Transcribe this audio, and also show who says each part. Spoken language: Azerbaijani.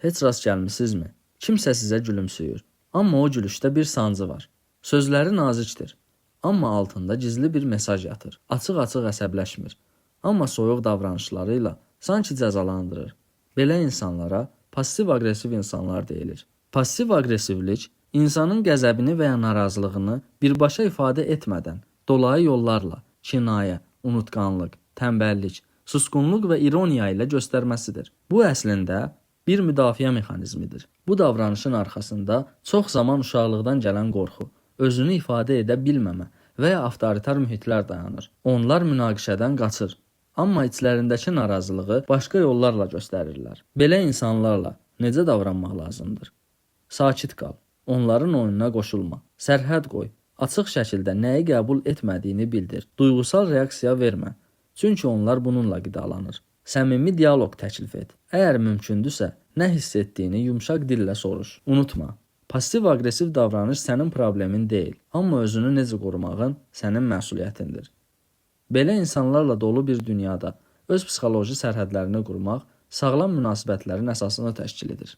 Speaker 1: Heç rast gəlmisinizmi? Kimsə sizə gülümsüyür, amma o gülüşdə bir sancı var. Sözləri nazikdir, amma altında gizli bir mesaj yatır. Açıq-açıq əsəbləşmir, amma soyuq davranışları ilə sanki cəzalandırır. Belə insanlara passiv-aqressiv insanlar deyilir. Passiv-aqressivlik insanın qəzəbini və ya narazılığını birbaşa ifadə etmədən, dolayı yollarla, kinayə, unutqanlıq, tənbəllik, susqunluq və ironiya ilə göstərməsidir. Bu əslində bir müdafiə mexanizmidir. Bu davranışın arxasında çox zaman uşaqlıqdan gələn qorxu, özünü ifadə edə bilməmə və ya avtoritar mühitlər dayanır. Onlar münaqişədən qaçır, amma içlərindəki narazılığı başqa yollarla göstərirlər. Belə insanlarla necə davranmaq lazımdır? Sakit qal, onların oyununa qoşulma, sərhəd qoy, açıq şəkildə nəyi qəbul etmədiyini bildir, duyğusal reaksiya vermə, çünki onlar bununla qidalanır. Səmimi dialoq təklif et. Əgər mümkündürsə, nə hiss etdiyini yumşaq dillə soruş. Unutma, passiv-aqressiv davranış sənin problemin deyil, amma özünü necə qorumağın sənin məsuliyyətindir. Belə insanlarla dolu bir dünyada öz psixoloji sərhədlərini qurmaq sağlam münasibətlərin əsasını təşkil edir.